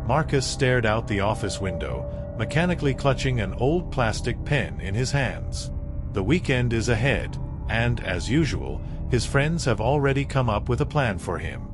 Marcus stared out the office window, mechanically clutching an old plastic pen in his hands. The weekend is ahead, and, as usual, his friends have already come up with a plan for him.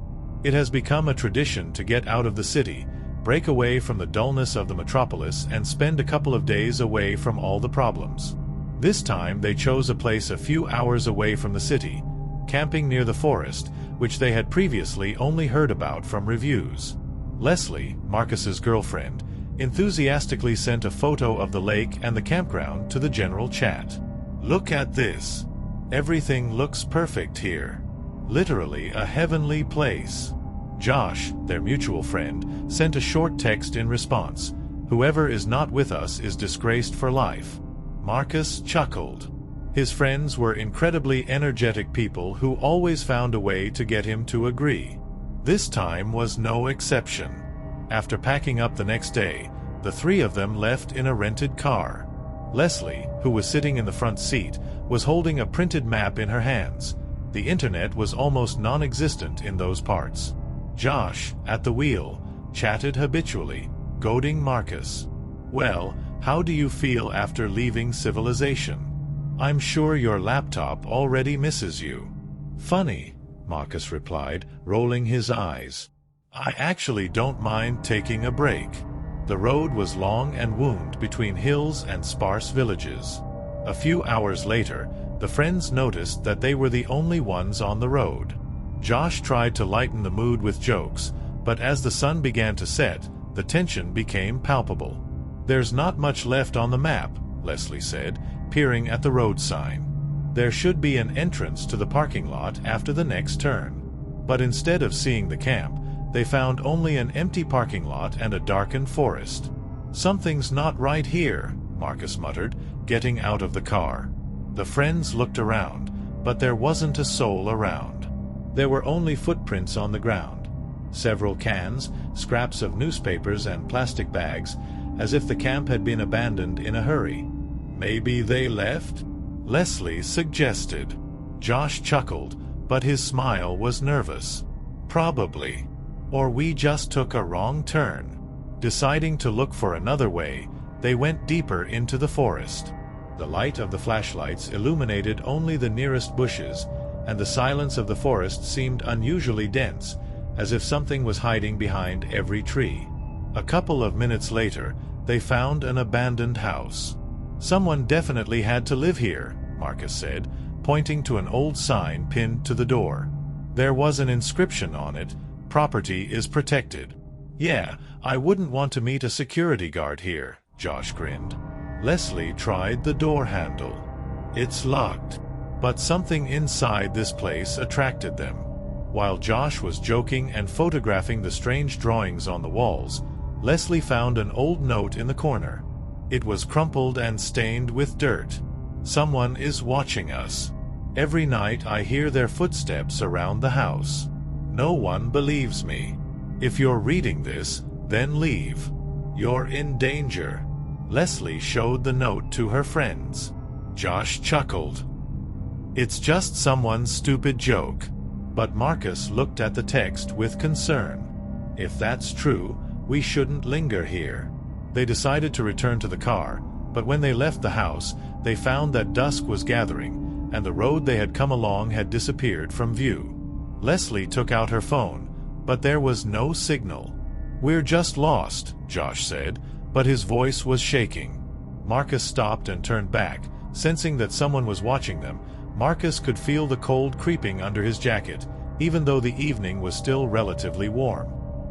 It has become a tradition to get out of the city, break away from the dullness of the metropolis, and spend a couple of days away from all the problems. This time they chose a place a few hours away from the city, camping near the forest, which they had previously only heard about from reviews. Leslie, Marcus's girlfriend, enthusiastically sent a photo of the lake and the campground to the general chat. "Look at this. Everything looks perfect here. Literally a heavenly place." Josh, their mutual friend, sent a short text in response. "Whoever is not with us is disgraced for life." Marcus chuckled. His friends were incredibly energetic people who always found a way to get him to agree. This time was no exception. After packing up the next day, the three of them left in a rented car. Leslie, who was sitting in the front seat, was holding a printed map in her hands. The internet was almost non-existent in those parts. Josh, at the wheel, chatted habitually, goading Marcus. "Well, how do you feel after leaving civilization? I'm sure your laptop already misses you." "Funny," Marcus replied, rolling his eyes. "I actually don't mind taking a break." The road was long and wound between hills and sparse villages. A few hours later, the friends noticed that they were the only ones on the road. Josh tried to lighten the mood with jokes, but as the sun began to set, the tension became palpable. "There's not much left on the map," Leslie said, peering at the road sign. "There should be an entrance to the parking lot after the next turn." But instead of seeing the camp, they found only an empty parking lot and a darkened forest. "Something's not right here," Marcus muttered, getting out of the car. The friends looked around, but there wasn't a soul around. There were only footprints on the ground. Several cans, scraps of newspapers and plastic bags, as if the camp had been abandoned in a hurry. "Maybe they left?" Leslie suggested. Josh chuckled, but his smile was nervous. "Probably. Or we just took a wrong turn." Deciding to look for another way, they went deeper into the forest. The light of the flashlights illuminated only the nearest bushes, and the silence of the forest seemed unusually dense, as if something was hiding behind every tree. A couple of minutes later, they found an abandoned house. "Someone definitely had to live here," Marcus said, pointing to an old sign pinned to the door. There was an inscription on it, "Property is protected." "Yeah, I wouldn't want to meet a security guard here," Josh grinned. Leslie tried the door handle. "It's locked." But something inside this place attracted them. While Josh was joking and photographing the strange drawings on the walls, Leslie found an old note in the corner. It was crumpled and stained with dirt. "Someone is watching us. Every night I hear their footsteps around the house. No one believes me. If you're reading this, then leave. You're in danger." Leslie showed the note to her friends. Josh chuckled. "It's just someone's stupid joke." But Marcus looked at the text with concern. "If that's true, we shouldn't linger here." They decided to return to the car, but when they left the house, they found that dusk was gathering, and the road they had come along had disappeared from view. Leslie took out her phone, but there was no signal. "We're just lost," Josh said, but his voice was shaking. Marcus stopped and turned back, sensing that someone was watching them. Marcus could feel the cold creeping under his jacket, even though the evening was still relatively warm.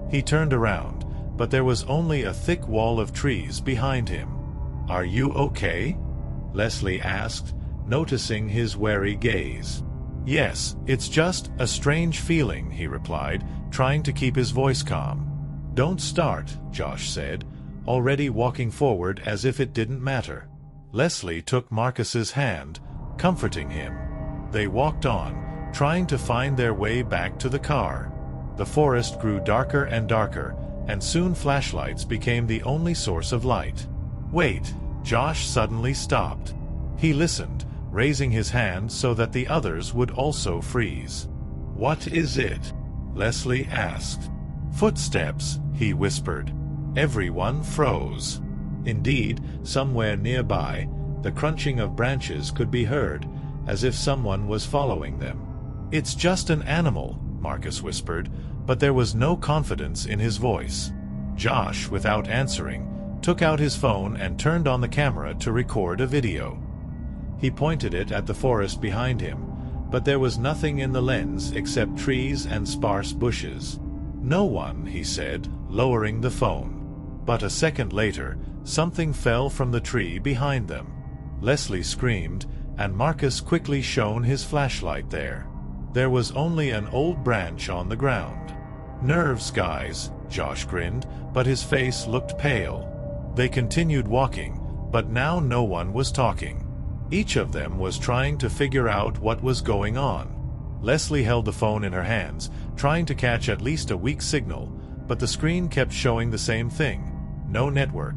He turned around, but there was only a thick wall of trees behind him. "Are you okay?" Leslie asked, noticing his wary gaze. "Yes, it's just a strange feeling," he replied, trying to keep his voice calm. "Don't start," Josh said, already walking forward as if it didn't matter. Leslie took Marcus's hand, comforting him. They walked on, trying to find their way back to the car. The forest grew darker and darker, and soon flashlights became the only source of light. "Wait!" Josh suddenly stopped. He listened, raising his hand so that the others would also freeze. "What is it?" Leslie asked. "Footsteps," he whispered. Everyone froze. Indeed, somewhere nearby, the crunching of branches could be heard, as if someone was following them. "It's just an animal," Marcus whispered, but there was no confidence in his voice. Josh, without answering, took out his phone and turned on the camera to record a video. He pointed it at the forest behind him, but there was nothing in the lens except trees and sparse bushes. "No one," he said, lowering the phone. But a second later, something fell from the tree behind them. Leslie screamed, and Marcus quickly shone his flashlight there. There was only an old branch on the ground. "Nerves, guys," Josh grinned, but his face looked pale. They continued walking, but now no one was talking. Each of them was trying to figure out what was going on. Leslie held the phone in her hands, trying to catch at least a weak signal, but the screen kept showing the same thing: no network.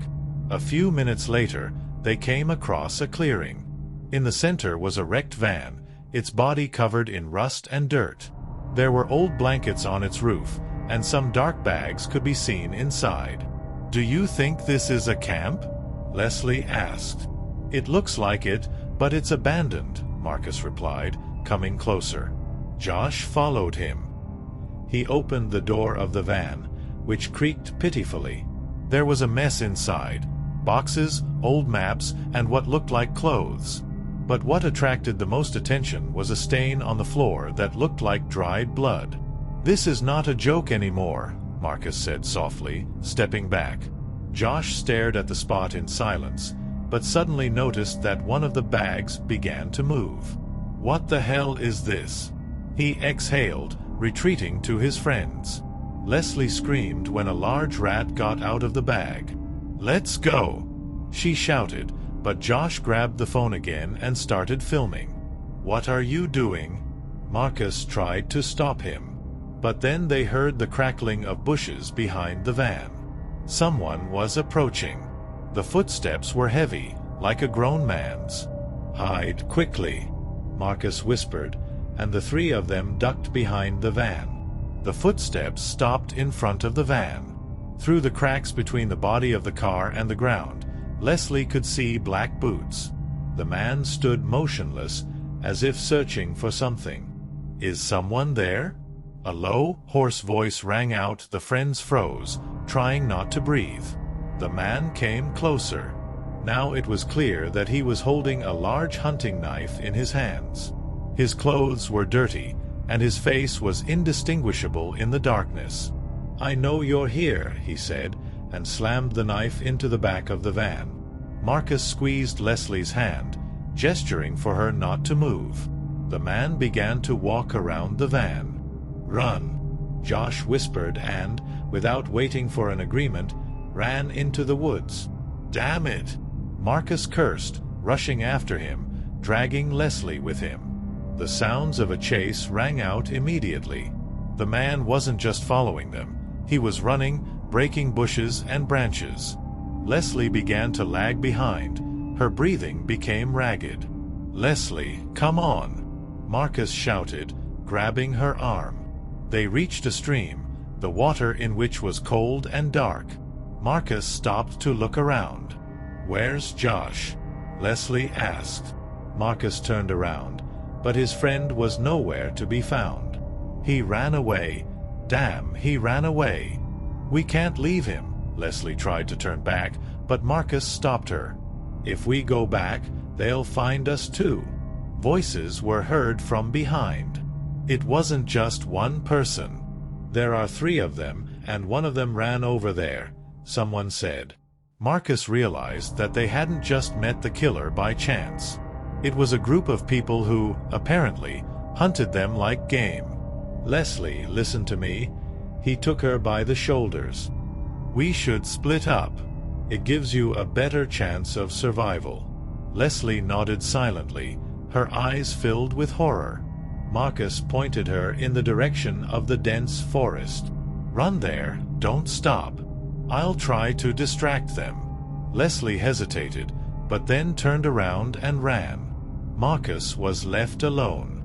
A few minutes later, they came across a clearing. In the center was a wrecked van, its body covered in rust and dirt. There were old blankets on its roof, and some dark bags could be seen inside. "Do you think this is a camp?" Leslie asked. "It looks like it, but it's abandoned," Marcus replied, coming closer. Josh followed him. He opened the door of the van, which creaked pitifully. There was a mess inside: boxes, old maps, and what looked like clothes. But what attracted the most attention was a stain on the floor that looked like dried blood. "This is not a joke anymore," Marcus said softly, stepping back. Josh stared at the spot in silence, but suddenly noticed that one of the bags began to move. "What the hell is this?" he exhaled, retreating to his friends. Leslie screamed when a large rat got out of the bag. "Let's go!" she shouted, but Josh grabbed the phone again and started filming. "What are you doing?" Marcus tried to stop him. But then they heard the crackling of bushes behind the van. Someone was approaching. The footsteps were heavy, like a grown man's. "Hide quickly," Marcus whispered, and the three of them ducked behind the van. The footsteps stopped in front of the van. Through the cracks between the body of the car and the ground, Leslie could see black boots. The man stood motionless, as if searching for something. "Is someone there?" A low, hoarse voice rang out. The friends froze, trying not to breathe. The man came closer. Now it was clear that he was holding a large hunting knife in his hands. His clothes were dirty, and his face was indistinguishable in the darkness. "I know you're here," he said, and slammed the knife into the back of the van. Marcus squeezed Leslie's hand, gesturing for her not to move. The man began to walk around the van. "Run," Josh whispered and, without waiting for an agreement, ran into the woods. "Damn it!" Marcus cursed, rushing after him, dragging Leslie with him. The sounds of a chase rang out immediately. The man wasn't just following them. He was running, breaking bushes and branches. Leslie began to lag behind. Her breathing became ragged. "Leslie, come on!" Marcus shouted, grabbing her arm. They reached a stream, the water in which was cold and dark. Marcus stopped to look around. "Where's Josh?" Leslie asked. Marcus turned around, but his friend was nowhere to be found. "He ran away. Damn, he ran away." "We can't leave him." Leslie tried to turn back, but Marcus stopped her. "If we go back, they'll find us too." Voices were heard from behind. "It wasn't just one person. There are three of them, and one of them ran over there," someone said. Marcus realized that they hadn't just met the killer by chance. It was a group of people who, apparently, hunted them like game. "Leslie, listen to me." He took her by the shoulders. "We should split up. It gives you a better chance of survival." Leslie nodded silently, her eyes filled with horror. Marcus pointed her in the direction of the dense forest. "Run there, don't stop. I'll try to distract them." Leslie hesitated, but then turned around and ran. Marcus was left alone.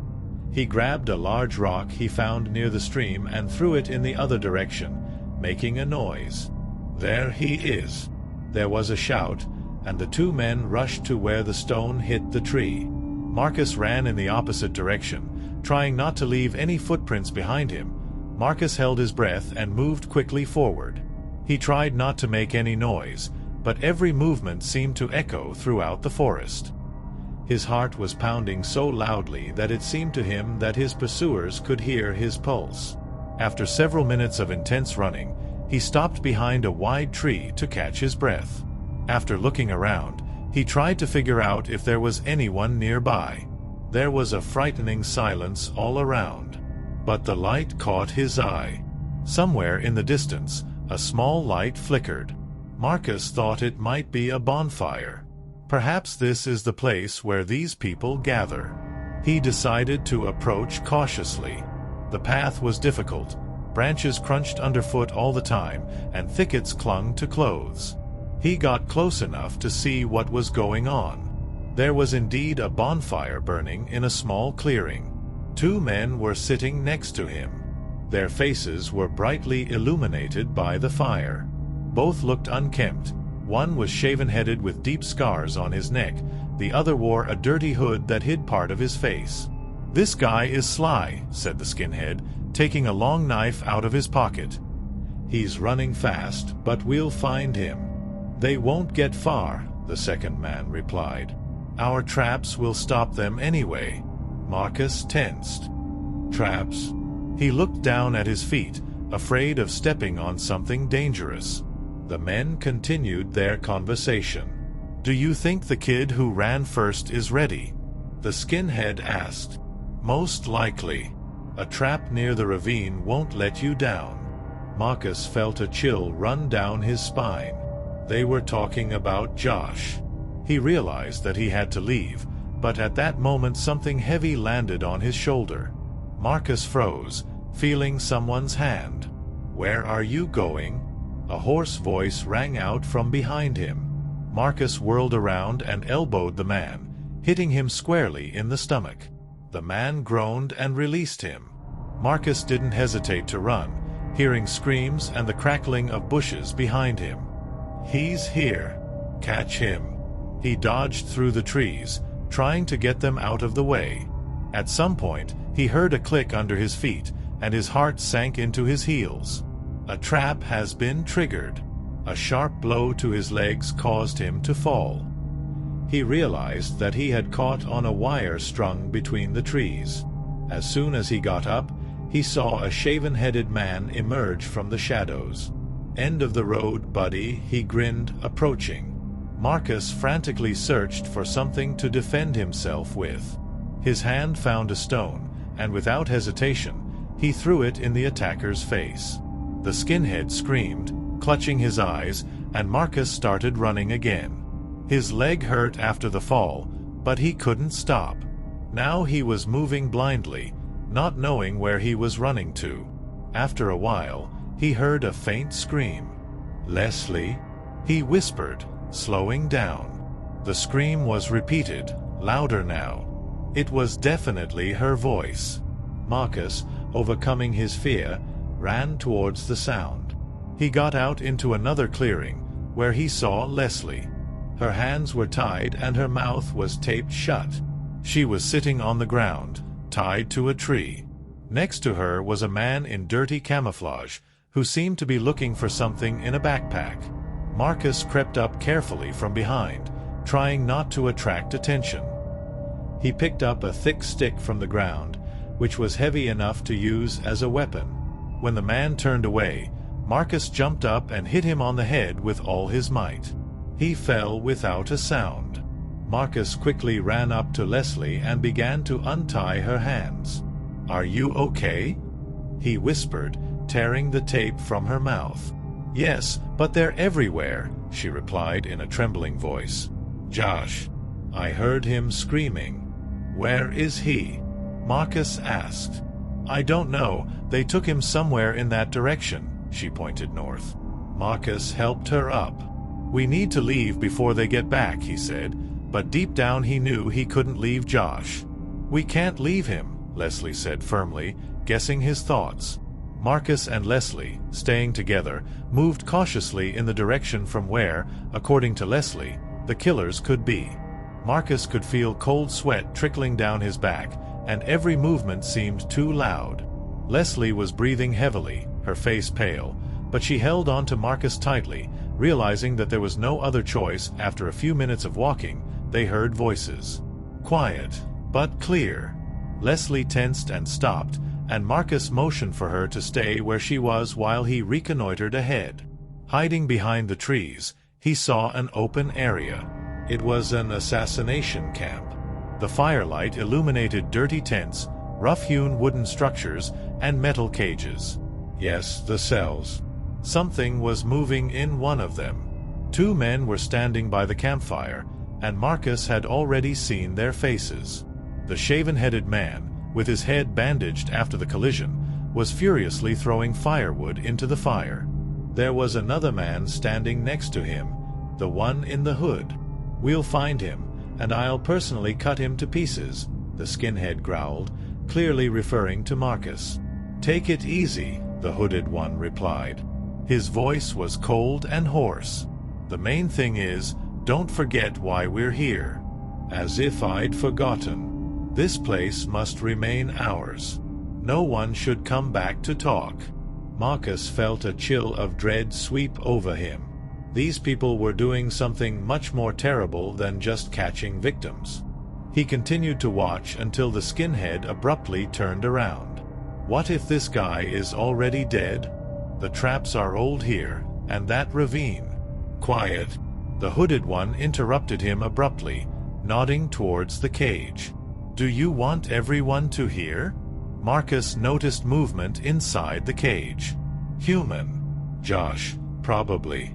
He grabbed a large rock he found near the stream and threw it in the other direction, making a noise. "There he is!" There was a shout, and the two men rushed to where the stone hit the tree. Marcus ran in the opposite direction, trying not to leave any footprints behind him. Marcus held his breath and moved quickly forward. He tried not to make any noise, but every movement seemed to echo throughout the forest. His heart was pounding so loudly that it seemed to him that his pursuers could hear his pulse. After several minutes of intense running, he stopped behind a wide tree to catch his breath. After looking around, he tried to figure out if there was anyone nearby. There was a frightening silence all around. But the light caught his eye. Somewhere in the distance, a small light flickered. Marcus thought it might be a bonfire. Perhaps this is the place where these people gather. He decided to approach cautiously. The path was difficult. Branches crunched underfoot all the time, and thickets clung to clothes. He got close enough to see what was going on. There was indeed a bonfire burning in a small clearing. Two men were sitting next to him. Their faces were brightly illuminated by the fire. Both looked unkempt. One was shaven-headed with deep scars on his neck. The other wore a dirty hood that hid part of his face. "This guy is Sly," said the skinhead, taking a long knife out of his pocket. "He's running fast, but we'll find him." "They won't get far," the second man replied. "Our traps will stop them anyway." Marcus tensed. Traps? He looked down at his feet, afraid of stepping on something dangerous. The men continued their conversation. "Do you think the kid who ran first is ready?" the skinhead asked. "Most likely. A trap near the ravine won't let you down." Marcus felt a chill run down his spine. They were talking about Josh. He realized that he had to leave, but at that moment something heavy landed on his shoulder. Marcus froze, feeling someone's hand. "Where are you going?" A hoarse voice rang out from behind him. Marcus whirled around and elbowed the man, hitting him squarely in the stomach. The man groaned and released him. Marcus didn't hesitate to run, hearing screams and the crackling of bushes behind him. "He's here. Catch him." He dodged through the trees, trying to get them out of the way. At some point, he heard a click under his feet, and his heart sank into his heels. A trap has been triggered. A sharp blow to his legs caused him to fall. He realized that he had caught on a wire strung between the trees. As soon as he got up, he saw a shaven-headed man emerge from the shadows. "End of the road, buddy," he grinned, approaching. Marcus frantically searched for something to defend himself with. His hand found a stone, and without hesitation, he threw it in the attacker's face. The skinhead screamed, clutching his eyes, and Marcus started running again. His leg hurt after the fall, but he couldn't stop. Now he was moving blindly, not knowing where he was running to. After a while, he heard a faint scream. "Leslie?" he whispered, slowing down. The scream was repeated, louder now. It was definitely her voice. Marcus, overcoming his fear, ran towards the sound. He got out into another clearing, where he saw Leslie. Her hands were tied and her mouth was taped shut. She was sitting on the ground, tied to a tree. Next to her was a man in dirty camouflage, who seemed to be looking for something in a backpack. Marcus crept up carefully from behind, trying not to attract attention. He picked up a thick stick from the ground, which was heavy enough to use as a weapon. When the man turned away, Marcus jumped up and hit him on the head with all his might. He fell without a sound. Marcus quickly ran up to Leslie and began to untie her hands. "Are you okay?" he whispered, tearing the tape from her mouth. "Yes, but they're everywhere," she replied in a trembling voice. "Josh." "I heard him screaming." "Where is he?" Marcus asked. "I don't know. They took him somewhere in that direction," she pointed north. Marcus helped her up. "We need to leave before they get back," he said, but deep down he knew he couldn't leave Josh. "We can't leave him," Leslie said firmly, guessing his thoughts. Marcus and Leslie, staying together, moved cautiously in the direction from where, according to Leslie, the killers could be. Marcus could feel cold sweat trickling down his back, and every movement seemed too loud. Leslie was breathing heavily, her face pale, but she held on to Marcus tightly, realizing that there was no other choice. After a few minutes of walking, they heard voices. Quiet, but clear. Leslie tensed and stopped, and Marcus motioned for her to stay where she was while he reconnoitered ahead. Hiding behind the trees, he saw an open area. It was an assassination camp. The firelight illuminated dirty tents, rough-hewn wooden structures, and metal cages. Yes, the cells. Something was moving in one of them. 2 men were standing by the campfire, and Marcus had already seen their faces. The shaven-headed man, with his head bandaged after the collision, was furiously throwing firewood into the fire. There was another man standing next to him, the one in the hood. "We'll find him, and I'll personally cut him to pieces," the skinhead growled, clearly referring to Marcus. "Take it easy," the hooded one replied. His voice was cold and hoarse. "The main thing is, don't forget why we're here." As if I'd forgotten. "This place must remain ours. No one should come back to talk." Marcus felt a chill of dread sweep over him. These people were doing something much more terrible than just catching victims. He continued to watch until the skinhead abruptly turned around. What if this guy is already dead? The traps are old here, and that ravine. "Quiet." The hooded one interrupted him abruptly, nodding towards the cage. "Do you want everyone to hear?" Marcus noticed movement inside the cage. Human. Josh, probably.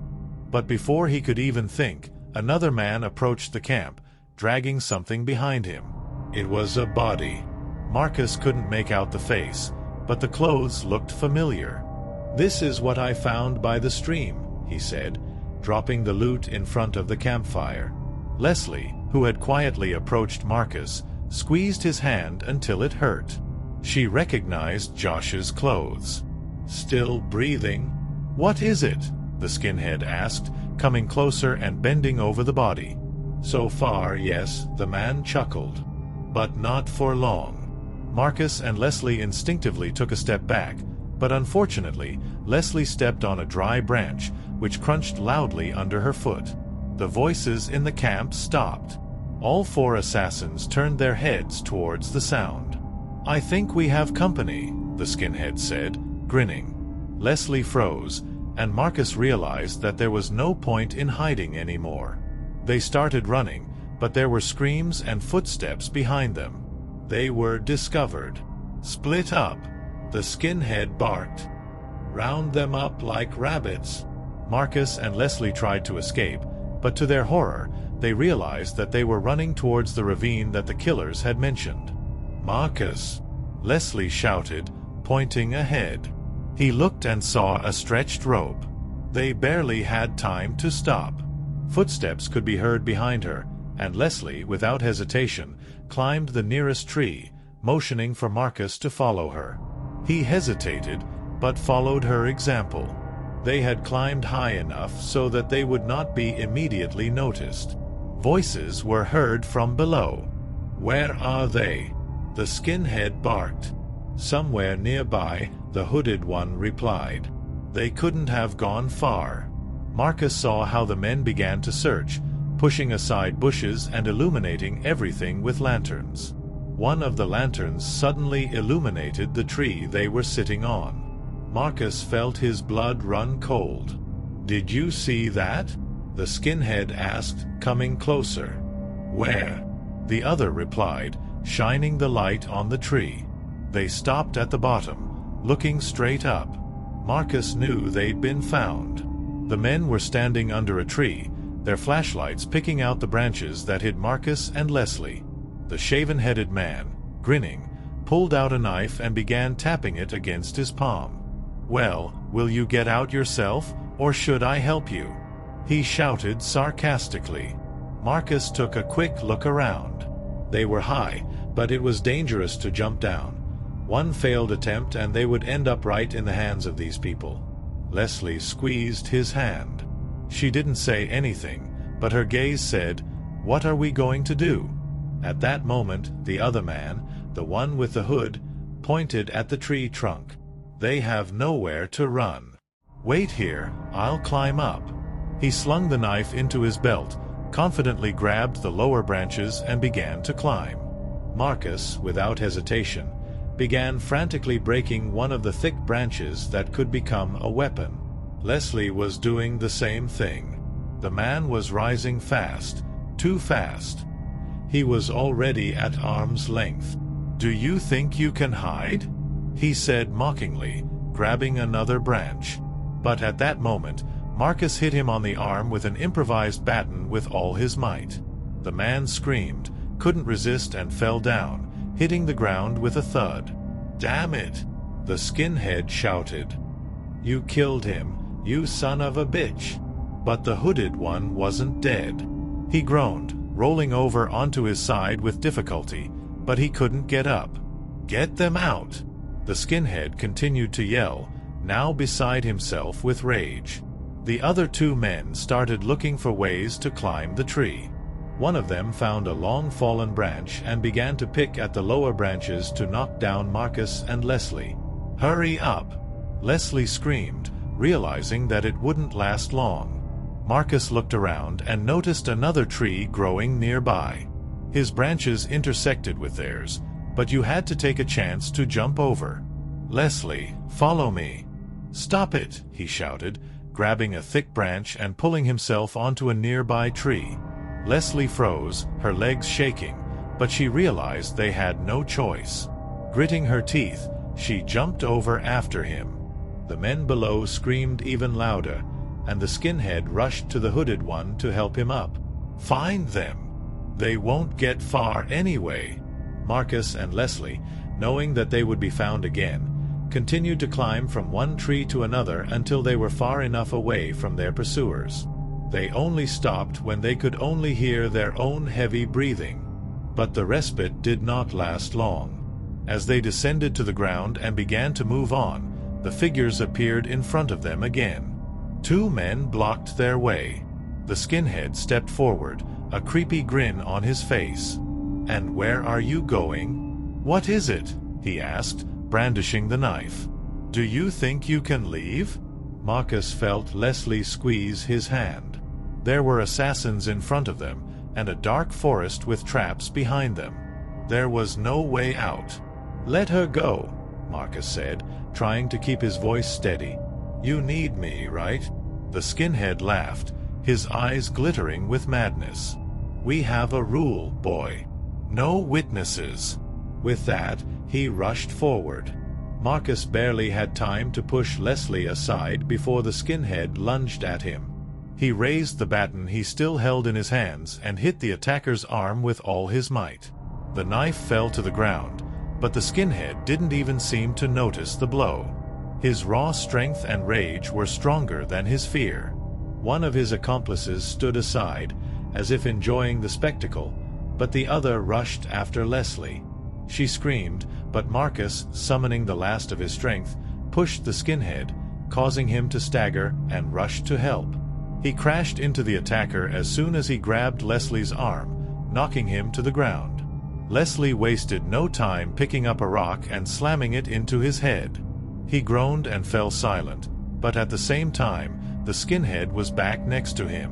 But before he could even think, another man approached the camp, dragging something behind him. It was a body. Marcus couldn't make out the face, but the clothes looked familiar. "This is what I found by the stream," he said, dropping the loot in front of the campfire. Leslie, who had quietly approached Marcus, squeezed his hand until it hurt. She recognized Josh's clothes. "Still breathing?" "What is it?" the skinhead asked, coming closer and bending over the body. "So far, yes," the man chuckled. "But not for long." Marcus and Leslie instinctively took a step back, but unfortunately, Leslie stepped on a dry branch, which crunched loudly under her foot. The voices in the camp stopped. All 4 assassins turned their heads towards the sound. "I think we have company," the skinhead said, grinning. Leslie froze, and Marcus realized that there was no point in hiding anymore. They started running, but there were screams and footsteps behind them. They were discovered. "Split up," the skinhead barked. "Round them up like rabbits." Marcus and Leslie tried to escape, but to their horror, they realized that they were running towards the ravine that the killers had mentioned. "Marcus!" Leslie shouted, pointing ahead. He looked and saw a stretched rope. They barely had time to stop. Footsteps could be heard behind her, and Leslie, without hesitation, climbed the nearest tree, motioning for Marcus to follow her. He hesitated, but followed her example. They had climbed high enough so that they would not be immediately noticed. Voices were heard from below. "Where are they?" the skinhead barked. "Somewhere nearby," the hooded one replied. "They couldn't have gone far." Marcus saw how the men began to search, pushing aside bushes and illuminating everything with lanterns. One of the lanterns suddenly illuminated the tree they were sitting on. Marcus felt his blood run cold. "Did you see that?" the skinhead asked, coming closer. "Where?" the other replied, shining the light on the tree. They stopped at the bottom, looking straight up. Marcus knew they'd been found. The men were standing under a tree, their flashlights picking out the branches that hid Marcus and Leslie. The shaven-headed man, grinning, pulled out a knife and began tapping it against his palm. "Well, will you get out yourself, or should I help you?" he shouted sarcastically. Marcus took a quick look around. They were high, But it was dangerous to jump down. One failed attempt and they would end up right in the hands of these people. Leslie squeezed his hand. She didn't say anything, but her gaze said, "What are we going to do?" At that moment, the other man, the one with the hood, pointed at the tree trunk. "They have nowhere to run. Wait here, I'll climb up." He slung the knife into his belt, confidently grabbed the lower branches and began to climb. Marcus, without hesitation, began frantically breaking one of the thick branches that could become a weapon. Leslie was doing the same thing. The man was rising fast, too fast. He was already at arm's length. "Do you think you can hide?" he said mockingly, grabbing another branch. But at that moment, Marcus hit him on the arm with an improvised baton with all his might. The man screamed, couldn't resist and fell down, hitting the ground with a thud. "Damn it!" the skinhead shouted. "You killed him, you son of a bitch!" But the hooded one wasn't dead. He groaned, rolling over onto his side with difficulty, but he couldn't get up. "Get them out!" the skinhead continued to yell, now beside himself with rage. The other two men started looking for ways to climb the tree. One of them found a long fallen branch and began to pick at the lower branches to knock down Marcus and Leslie. "Hurry up!" Leslie screamed, realizing that it wouldn't last long. Marcus looked around and noticed another tree growing nearby. His branches intersected with theirs, but you had to take a chance to jump over. "Leslie, follow me." "Stop it!" he shouted, grabbing a thick branch and pulling himself onto a nearby tree. Leslie froze, her legs shaking, but she realized they had no choice. Gritting her teeth, she jumped over after him. The men below screamed even louder, and the skinhead rushed to the hooded one to help him up. "Find them! They won't get far anyway." Marcus and Leslie, knowing that they would be found again, continued to climb from one tree to another until they were far enough away from their pursuers. They only stopped when they could only hear their own heavy breathing. But the respite did not last long. As they descended to the ground and began to move on, the figures appeared in front of them again. Two men blocked their way. The skinhead stepped forward, a creepy grin on his face. "And where are you going?" "What is it?" he asked, brandishing the knife. "Do you think you can leave?" Marcus felt Leslie squeeze his hand. There were assassins in front of them, and a dark forest with traps behind them. There was no way out. "Let her go," Marcus said, trying to keep his voice steady. "You need me, right?" The skinhead laughed, his eyes glittering with madness. "We have a rule, boy. No witnesses." With that, he rushed forward. Marcus barely had time to push Leslie aside before the skinhead lunged at him. He raised the baton he still held in his hands and hit the attacker's arm with all his might. The knife fell to the ground, but the skinhead didn't even seem to notice the blow. His raw strength and rage were stronger than his fear. One of his accomplices stood aside, as if enjoying the spectacle, but the other rushed after Leslie. She screamed, but Marcus, summoning the last of his strength, pushed the skinhead, causing him to stagger and rush to help. He crashed into the attacker as soon as he grabbed Leslie's arm, knocking him to the ground. Leslie wasted no time picking up a rock and slamming it into his head. He groaned and fell silent, but at the same time, the skinhead was back next to him.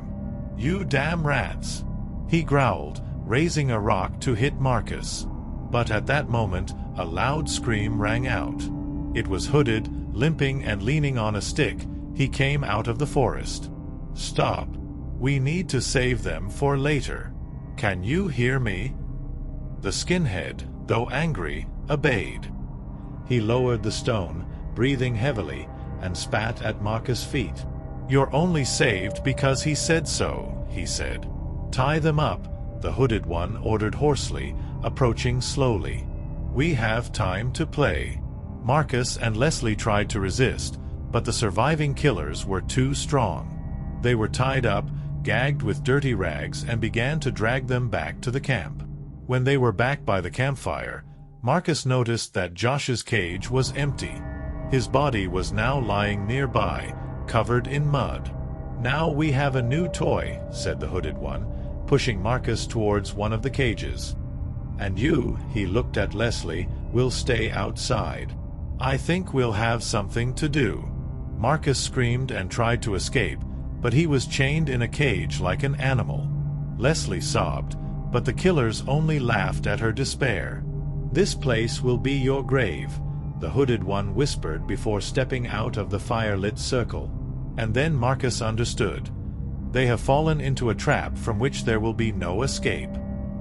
"You damn rats!" he growled, raising a rock to hit Marcus. But at that moment, a loud scream rang out. It was hooded, limping and leaning on a stick. He came out of the forest. "Stop. We need to save them for later. Can you hear me?" The skinhead, though angry, obeyed. He lowered the stone, breathing heavily, and spat at Marcus' feet. "You're only saved because he said so," he said. "Tie them up," the hooded one ordered hoarsely, approaching slowly. "We have time to play." Marcus and Leslie tried to resist, but the surviving killers were too strong. They were tied up, gagged with dirty rags, and began to drag them back to the camp. When they were back by the campfire, Marcus noticed that Josh's cage was empty. His body was now lying nearby, covered in mud. "Now we have a new toy," said the hooded one, pushing Marcus towards one of the cages. "And you," he looked at Leslie, "will stay outside. I think we'll have something to do." Marcus screamed and tried to escape, but he was chained in a cage like an animal. Leslie sobbed, but the killers only laughed at her despair. "This place will be your grave," the hooded one whispered before stepping out of the fire-lit circle. And then Marcus understood. They have fallen into a trap from which there will be no escape.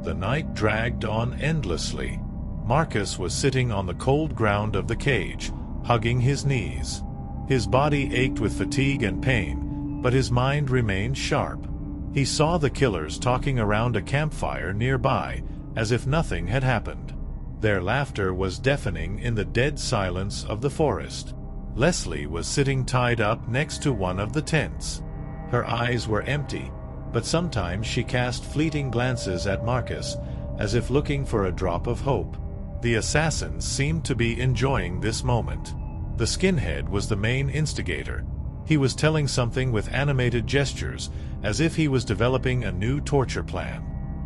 The night dragged on endlessly. Marcus was sitting on the cold ground of the cage, hugging his knees. His body ached with fatigue and pain, but his mind remained sharp. He saw the killers talking around a campfire nearby, as if nothing had happened. Their laughter was deafening in the dead silence of the forest. Leslie was sitting tied up next to one of the tents. Her eyes were empty, but sometimes she cast fleeting glances at Marcus, as if looking for a drop of hope. The assassins seemed to be enjoying this moment. The skinhead was the main instigator. He was telling something with animated gestures, as if he was developing a new torture plan.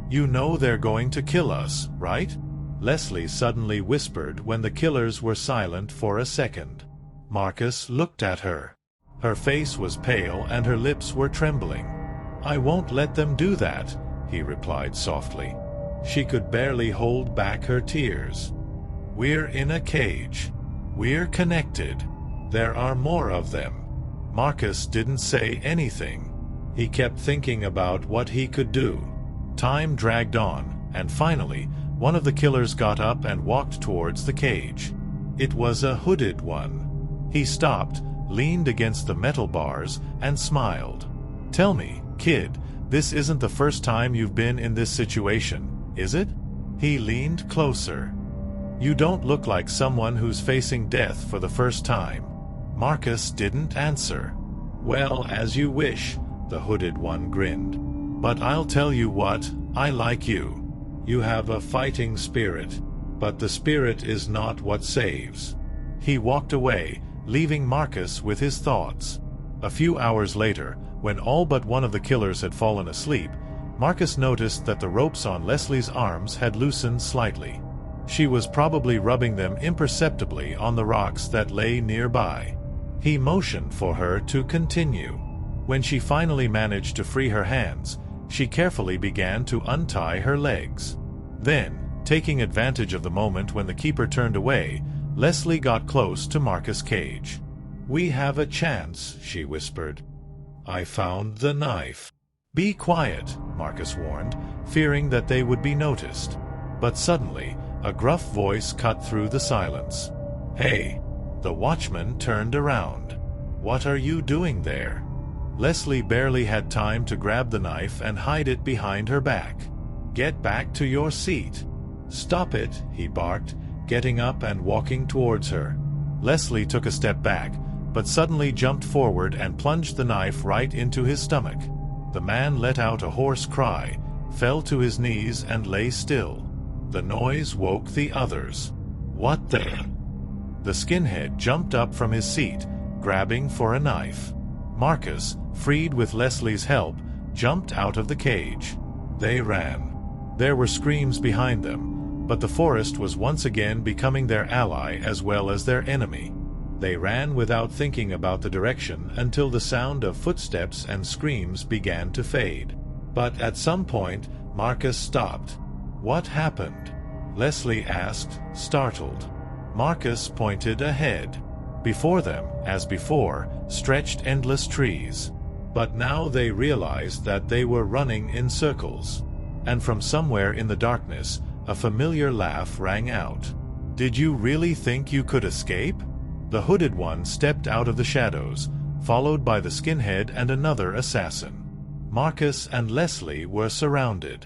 "You know they're going to kill us, right?" Leslie suddenly whispered when the killers were silent for a second. Marcus looked at her. Her face was pale and her lips were trembling. "I won't let them do that," he replied softly. She could barely hold back her tears. "We're in a cage. We're connected. There are more of them." Marcus didn't say anything. He kept thinking about what he could do. Time dragged on, and finally, one of the killers got up and walked towards the cage. It was a hooded one. He stopped, leaned against the metal bars, and smiled. "Tell me, kid, this isn't the first time you've been in this situation, is it?" He leaned closer. "You don't look like someone who's facing death for the first time." Marcus didn't answer. "Well, as you wish," the hooded one grinned. "But I'll tell you what, I like you. You have a fighting spirit, but the spirit is not what saves." He walked away, leaving Marcus with his thoughts. A few hours later, when all but one of the killers had fallen asleep, Marcus noticed that the ropes on Leslie's arms had loosened slightly. She was probably rubbing them imperceptibly on the rocks that lay nearby. He motioned for her to continue. When she finally managed to free her hands, she carefully began to untie her legs. Then, taking advantage of the moment when the keeper turned away, Leslie got close to Marcus' cage. "We have a chance," she whispered. "I found the knife." "Be quiet," Marcus warned, fearing that they would be noticed. But suddenly, a gruff voice cut through the silence. "Hey!" The watchman turned around. "What are you doing there?" Leslie barely had time to grab the knife and hide it behind her back. "Get back to your seat." "Stop it," he barked, getting up and walking towards her. Leslie took a step back, but suddenly jumped forward and plunged the knife right into his stomach. The man let out a hoarse cry, fell to his knees and lay still. The noise woke the others. "What the—" The skinhead jumped up from his seat, grabbing for a knife. Marcus, freed with Leslie's help, jumped out of the cage. They ran. There were screams behind them, but the forest was once again becoming their ally as well as their enemy. They ran without thinking about the direction until the sound of footsteps and screams began to fade. But at some point, Marcus stopped. "What happened?" Leslie asked, startled. Marcus pointed ahead. Before them, as before, stretched endless trees. But now they realized that they were running in circles. And from somewhere in the darkness, a familiar laugh rang out. "Did you really think you could escape?" The hooded one stepped out of the shadows, followed by the skinhead and another assassin. Marcus and Leslie were surrounded.